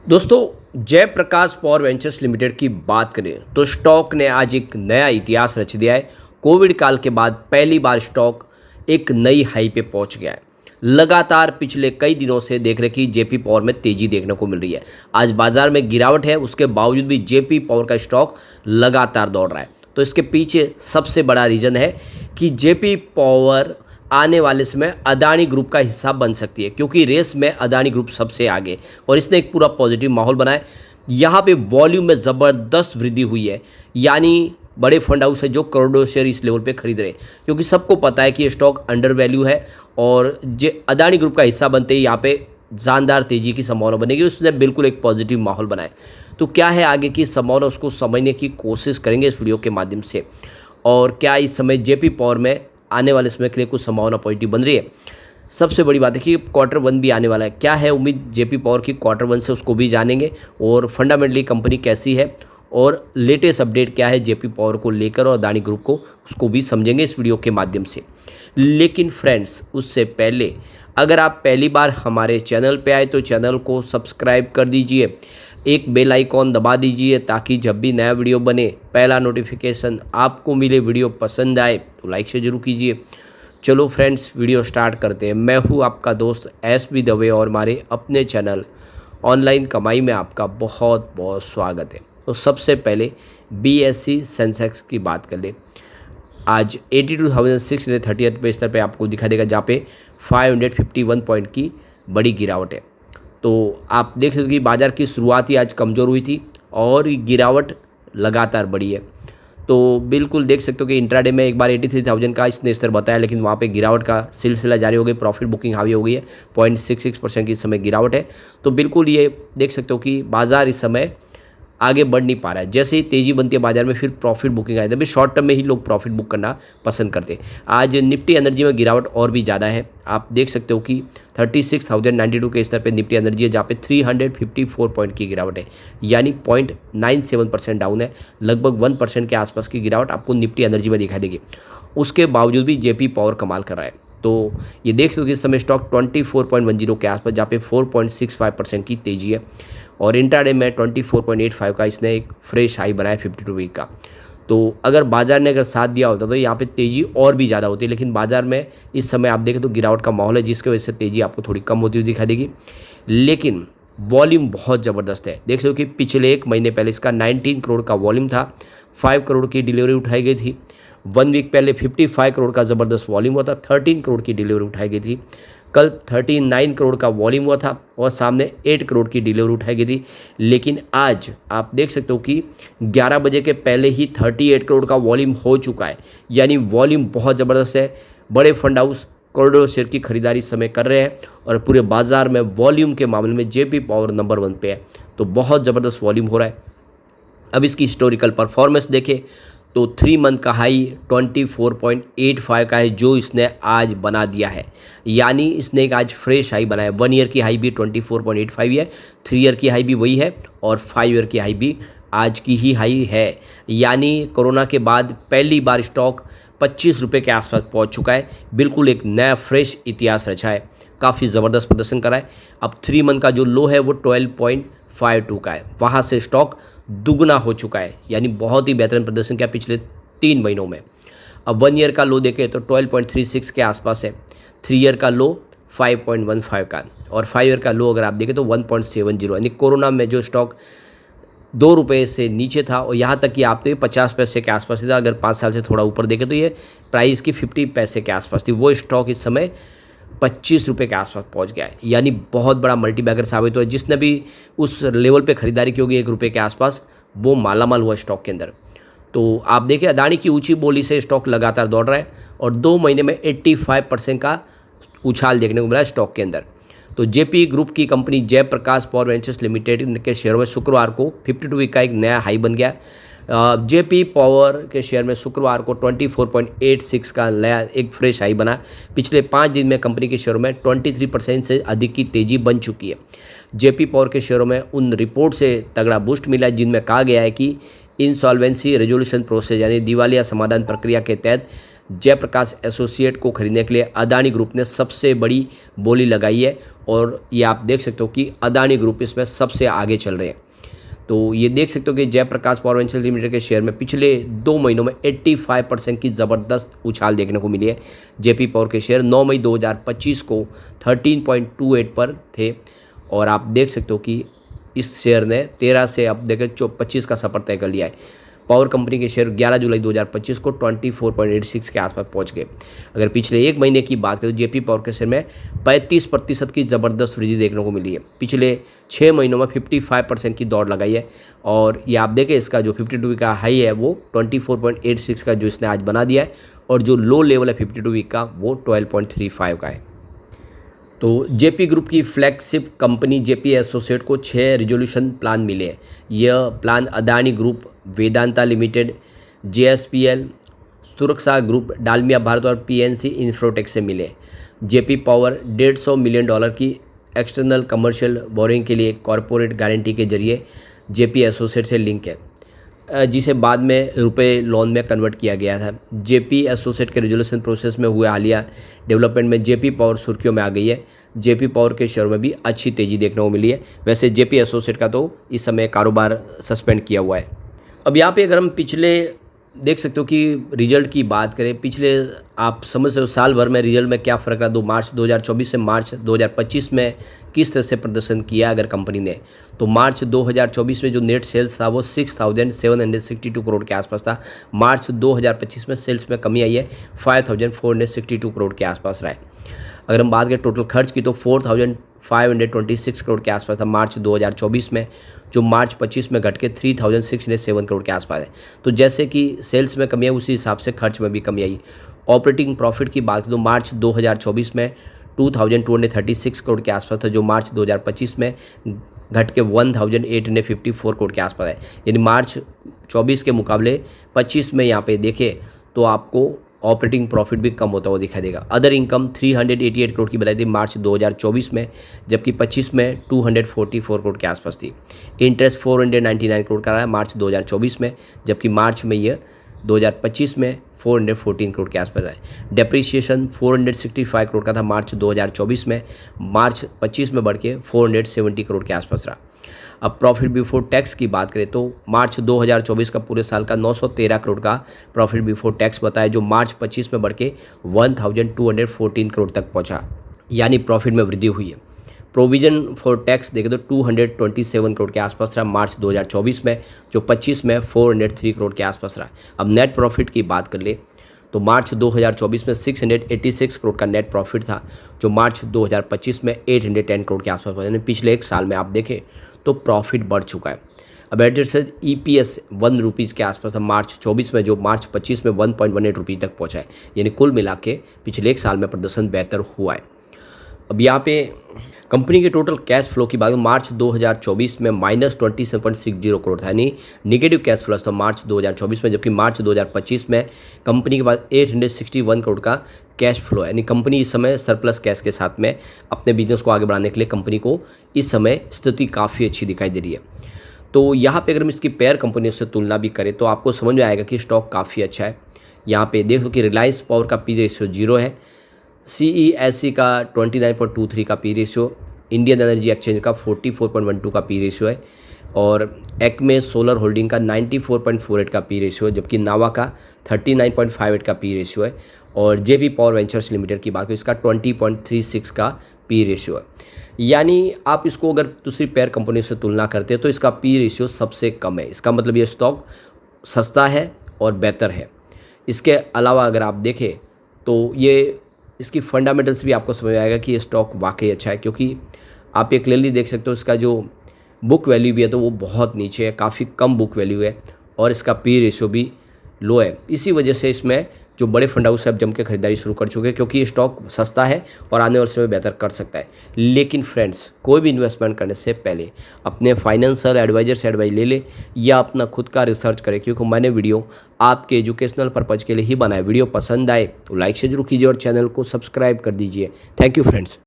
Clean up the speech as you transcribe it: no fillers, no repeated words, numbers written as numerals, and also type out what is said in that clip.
दोस्तों Jayaprakash power ventures limited की बात करें तो स्टॉक ने आज एक नया इतिहास रच दिया है। कोविड काल के बाद पहली बार स्टॉक एक नई हाई पे पहुंच गया है। लगातार पिछले कई दिनों से देख रहे कि जेपी पावर में तेजी देखने को मिल रही है। आज बाजार में गिरावट है, उसके बावजूद भी जेपी पावर का स्टॉक लगातार दौड़ रहा है। तो इसके पीछे सबसे बड़ा रीज़न है कि जेपी पावर आने वाले समय अदानी ग्रुप का हिस्सा बन सकती है, क्योंकि रेस में अदानी ग्रुप सबसे आगे और इसने एक पूरा पॉजिटिव माहौल बनाया। यहाँ पे वॉल्यूम में ज़बरदस्त वृद्धि हुई है, यानी बड़े फंड हाउस है जो करोड़ों शेयर इस लेवल पे खरीद रहे हैं, क्योंकि सबको पता है कि ये स्टॉक अंडर वैल्यू है और जो अदानी ग्रुप का हिस्सा बनते ही यहाँ पे जानदार तेजी की संभावना बनेगी। उसने बिल्कुल एक पॉजिटिव माहौल बनाया। तो क्या है आगे की संभावना, उसको समझने की कोशिश करेंगे इस वीडियो के माध्यम से। और क्या इस समय जेपी पावर में आने वाले समय के लिए कुछ संभावना पॉजिटिव बन रही है। सबसे बड़ी बात है कि क्वार्टर वन भी आने वाला है। क्या है उम्मीद जेपी पावर की क्वार्टर वन से, उसको भी जानेंगे और फंडामेंटली कंपनी कैसी है और लेटेस्ट अपडेट क्या है जेपी पावर को लेकर और अदानी ग्रुप को, उसको भी समझेंगे इस वीडियो के माध्यम से। लेकिन फ्रेंड्स उससे पहले अगर आप पहली बार हमारे चैनल पे आए तो चैनल को सब्सक्राइब कर दीजिए, एक बेल आइकॉन दबा दीजिए ताकि जब भी नया वीडियो बने पहला नोटिफिकेशन आपको मिले। वीडियो पसंद आए तो लाइक से जरूर कीजिए। चलो फ्रेंड्स वीडियो स्टार्ट करते हैं। मैं हूँ आपका दोस्त एस बी दवे और हमारे अपने चैनल ऑनलाइन कमाई में आपका बहुत बहुत स्वागत है। तो सबसे पहले BSE सेंसेक्स की बात कर ले। आज 82,638 पे स्तर पे आपको दिखा देगा, जहाँ पे 551 पॉइंट की बड़ी गिरावट है। तो आप देख सकते हो कि बाज़ार की शुरुआत ही आज कमज़ोर हुई थी और गिरावट लगातार बढ़ी है। तो बिल्कुल देख सकते हो कि इंट्राडे में एक बार 83,000 का इसने स्तर बताया, लेकिन वहाँ पे गिरावट का सिलसिला जारी हो गई। प्रॉफिट बुकिंग हावी हो गई है, 0.66% की इस समय गिरावट है। तो बिल्कुल ये देख सकते हो कि बाज़ार इस समय आगे बढ़ नहीं पा रहा है। जैसे ही तेज़ी बनती है बाजार में फिर प्रॉफिट बुकिंग आए, तभी शॉर्ट टर्म में ही लोग प्रॉफिट बुक करना पसंद करते हैं। आज निफ्टी एनर्जी में गिरावट और भी ज़्यादा है। आप देख सकते हो कि 36,092 के स्तर पे निफ्टी एनर्जी है, जहाँ पे 354 पॉइंट की गिरावट है, यानी 0.97% डाउन है। लगभग 1% के आसपास की गिरावट आपको निफ्टी एनर्जी में दिखाई देगी। उसके बावजूद भी जेपी पावर कमाल कर रहा है। तो ये देख सकते हो कि इस समय स्टॉक 24.10 के आसपास, जहाँ पे 4.65% की तेजी है और इंट्राडे में 24.85 का इसने एक फ्रेश हाई बनाया 52 वीक का। तो अगर बाजार ने साथ दिया होता तो यहाँ पे तेज़ी और भी ज़्यादा होती, लेकिन बाजार में इस समय आप देखें तो गिरावट का माहौल है, जिसकी वजह से तेज़ी आपको थोड़ी कम होती हुई दिखाई देगी। लेकिन वॉल्यूम बहुत ज़बरदस्त है। देख सकते हो कि पिछले एक महीने पहले इसका 19 करोड़ का वॉल्यूम था, 5 करोड़ की डिलीवरी उठाई गई थी। 1 वीक पहले 55 करोड़ का ज़बरदस्त वॉल्यूम हुआ था, 13 करोड़ की डिलीवरी उठाई गई थी। कल 39 करोड़ का वॉल्यूम हुआ था और सामने 8 करोड़ की डिलीवरी उठाई गई थी। लेकिन आज आप देख सकते हो कि 11 बजे के पहले ही 38 करोड़ का वॉल्यूम हो चुका है, यानी वॉल्यूम बहुत ज़बरदस्त है। बड़े फंड हाउस करोड़ों शेयर की खरीदारी इस समय कर रहे हैं और पूरे बाजार में वॉल्यूम के मामले में जेपी पावर नंबर 1 पे है। तो बहुत ज़बरदस्त वॉल्यूम हो रहा है। अब इसकी हिस्टोरिकल परफॉर्मेंस देखें तो 3 मंथ का हाई 24.85 का है, जो इसने आज बना दिया है, यानी इसने एक आज फ्रेश हाई बनाया। 1 ईयर की हाई भी 24.85 है, 3 ईयर की हाई भी वही है और 5 ईयर की हाई भी आज की ही हाई है। यानी कोरोना के बाद पहली बार स्टॉक 25 रुपये के आसपास पहुंच चुका है। बिल्कुल एक नया फ्रेश इतिहास रचा है, काफ़ी ज़बरदस्त प्रदर्शन करा है। अब 3 मंथ का जो लो है वो 12.52 का है, वहाँ से स्टॉक दुगना हो चुका है, यानी बहुत ही बेहतरीन प्रदर्शन किया पिछले 3 महीनों में। अब 1 ईयर का लो देखें तो 12.36 के आसपास है, 3 ईयर का लो 5.15 का और 5 ईयर का लो अगर आप देखें तो 1.70, यानी कोरोना में जो स्टॉक 2 रुपये से नीचे था और यहाँ तक कि आप तो 50 पैसे के आसपास था। अगर 5 साल से थोड़ा ऊपर देखें तो ये प्राइस की 50 पैसे के आसपास थी, वो स्टॉक इस समय 25 रुपये के आसपास पहुंच गया है, यानी बहुत बड़ा मल्टीबैगर साबित हुआ। जिसने भी उस लेवल पे खरीदारी की होगी 1 रुपये के आसपास, वो मालामाल हुआ स्टॉक के अंदर। तो आप देखिए अदानी की ऊंची बोली से स्टॉक लगातार दौड़ रहा है और 2 महीने में 85% का उछाल देखने को मिला है स्टॉक के अंदर। तो जेपी ग्रुप की company Jaiprakash power ventures limited के शेयरों में शुक्रवार को 52 वीक का एक नया हाई बन गया। जेपी पावर के शेयर में शुक्रवार को 24.86 का नया एक फ्रेश हाई बना। पिछले 5 दिन में कंपनी के शेयरों में 23% से अधिक की तेजी बन चुकी है। जेपी पावर के शेयरों में उन रिपोर्ट से तगड़ा बूस्ट मिला है जिनमें कहा गया है कि इंसॉल्वेंसी रेजोल्यूशन प्रोसेस यानी दिवालिया समाधान प्रक्रिया के तहत जयप्रकाश एसोसिएट को खरीदने के लिए अदानी ग्रुप ने सबसे बड़ी बोली लगाई है और ये आप देख सकते हो कि अदानी ग्रुप इसमें सबसे आगे चल रहे हैं। तो ये देख सकते हो कि जयप्रकाश पावर वेंचर्स लिमिटेड के शेयर में पिछले 2 महीनों में 85% की ज़बरदस्त उछाल देखने को मिली है। जेपी पावर के शेयर 9 मई 2025 को 13.28 पर थे और आप देख सकते हो कि इस शेयर ने 13 से अब देखें 25 का सफ़र तय कर लिया है। पावर कंपनी के शेयर 11 जुलाई 2025 को 24.86 के आसपास पहुंच गए। अगर पिछले एक महीने की बात करें तो जेपी पावर के शेयर में 35% की ज़बरदस्त वृद्धि देखने को मिली है। पिछले 6 महीनों में 55% की दौड़ लगाई है और ये आप देखें इसका जो 52 वीक का हाई है वो 24.86 का जो इसने आज बना दिया है और जो लो लेवल है 52 वीक का वो 12.35 का है। तो जेपी ग्रुप की फ्लैगशिप कंपनी जेपी एसोसिएट को 6 रिजोल्यूशन प्लान मिले हैं। यह plan Adani group, Vedanta limited, JSPL, सुरक्षा ग्रुप, डालमिया भारत और पीएनसी इंफ्रोटेक से मिले। जेपी पावर $150 मिलियन की एक्सटर्नल कमर्शियल बोरिंग के लिए कॉरपोरेट गारंटी के जरिए जेपी एसोसिएट से लिंक है, जिसे बाद में रुपए लोन में कन्वर्ट किया गया था। जेपी एसोसिएट के रेजोल्यूशन प्रोसेस में हुए हालिया डेवलपमेंट में जेपी पावर सुर्खियों में आ गई है। जेपी पावर के शेयर में भी अच्छी तेज़ी देखने को मिली है। वैसे जेपी एसोसिएट का तो इस समय कारोबार सस्पेंड किया हुआ है। अब यहाँ पे अगर हम पिछले देख सकते हो कि रिजल्ट की बात करें, पिछले आप समझ सकते हो साल भर में रिजल्ट में क्या फ़र्क रहा, 2 मार्च 2024 से मार्च 2025 में किस तरह से प्रदर्शन किया अगर कंपनी ने, तो मार्च 2024 में जो नेट सेल्स था वो 6,762 करोड़ के आसपास था। मार्च 2025 में सेल्स में कमी आई है, 5,462 करोड़ के आसपास रहा है। अगर हम बात करें टोटल खर्च की तो 4,526 करोड़ के आसपास था मार्च 2024 में, जो मार्च 25 में घट के 3,607 करोड़ के आसपास है। तो जैसे कि सेल्स में कमी आई उसी हिसाब से खर्च में भी कमी आई। ऑपरेटिंग प्रॉफिट की बात करें तो मार्च 2024 में 2,236 करोड़ के आसपास था, जो मार्च 2025 में घट के 1,854 करोड़ के आसपास है। यानी मार्च 24 के मुकाबले 25 में यहाँ पे देखें तो आपको ऑपरेटिंग प्रॉफिट भी कम होता हुआ दिखाई देगा। अदर इनकम 388 करोड़ की बनाई थी मार्च 2024 में, जबकि 25 में 244 करोड़ के आसपास थी। इंटरेस्ट 499 करोड़ का रहा है मार्च 2024 में, जबकि मार्च में यह 2025 में 414 करोड़ के आसपास है। डेप्रीशिएशन 465 करोड़ का था मार्च 2024 में, मार्च 25 में बढ़ के 470 करोड़ के आसपास रहा। अब प्रॉफिट बिफोर टैक्स की बात करें तो मार्च 2024 का पूरे साल का 913 करोड़ का प्रॉफिट बिफोर टैक्स बताया, जो मार्च 25 में बढ़ के 1,214 करोड़ तक पहुंचा, यानी प्रॉफिट में वृद्धि हुई है। प्रोविजन फॉर टैक्स देखें तो 227 करोड़ के आसपास रहा मार्च 2024 में, जो 25 में 403 करोड़ के आसपास रहा। अब नेट प्रॉफिट की बात कर ले तो मार्च 2024 में 686 करोड़ का नेट प्रॉफिट था, जो मार्च 2025 में 810 करोड़ के आसपास, यानी पिछले एक साल में आप देखें तो प्रॉफिट बढ़ चुका है। अब एडजस्टेड EPS 1 रुपीज़ के आसपास था मार्च 24 में, जो मार्च 25 में 1.18 रुपये तक पहुंचा है। यानी कुल मिला के पिछले एक साल में प्रदर्शन बेहतर हुआ है। अब यहाँ पे कंपनी के टोटल कैश फ्लो की बात मार्च 2024 में -27.60 करोड़ था, यानी निगेटिव कैश फ्लो था मार्च 2024 में, जबकि मार्च 2025 में कंपनी के पास 861 करोड़ का कैश फ्लो है। यानी कंपनी इस समय सरप्लस कैश के साथ में अपने बिजनेस को आगे बढ़ाने के लिए कंपनी को इस समय स्थिति काफ़ी अच्छी दिखाई दे रही है। तो यहाँ पे अगर हम इसकी पेयर कंपनियों से तुलना भी करें तो आपको समझ में आएगा कि स्टॉक काफ़ी अच्छा है। यहाँ पे देखो कि रिलायंस पावर का P रेशियो 0 है, CESC का 29.23 का P ratio, Indian energy exchange का 44.12 का P रेशियो है और एक्मे सोलर होल्डिंग का 94.48 का P रेशियो है, जबकि नावा का 39.58 का P रेशियो है और जेपी पावर वेंचर्स लिमिटेड की बात करें इसका 20.36 का P रेशियो है। यानी आप इसको अगर दूसरी पेयर कंपनी से तुलना करते हैं तो इसका P रेशियो सबसे कम है। इसका मतलब ये स्टॉक सस्ता है और बेहतर है। इसके अलावा अगर आप देखें तो ये इसकी फंडामेंटल्स भी आपको समझ में आएगा कि ये स्टॉक वाकई अच्छा है, क्योंकि आप ये क्लियरली देख सकते हो इसका जो बुक वैल्यू भी है तो वो बहुत नीचे है, काफ़ी कम बुक वैल्यू है और इसका P रेशियो भी लो है। इसी वजह से इसमें जो बड़े फंड हाउस अब जम के खरीदारी शुरू कर चुके हैं, क्योंकि ये स्टॉक सस्ता है और आने वाले समय बेहतर कर सकता है। लेकिन फ्रेंड्स, कोई भी इन्वेस्टमेंट करने से पहले अपने फाइनेंशियल एडवाइजर से एडवाइस ले ले या अपना खुद का रिसर्च करें, क्योंकि मैंने वीडियो आपके एजुकेशनल पर्पज़ के लिए ही बनाया। वीडियो पसंद आए तो लाइक से जरूर कीजिए और चैनल को सब्सक्राइब कर दीजिए। Thank you friends.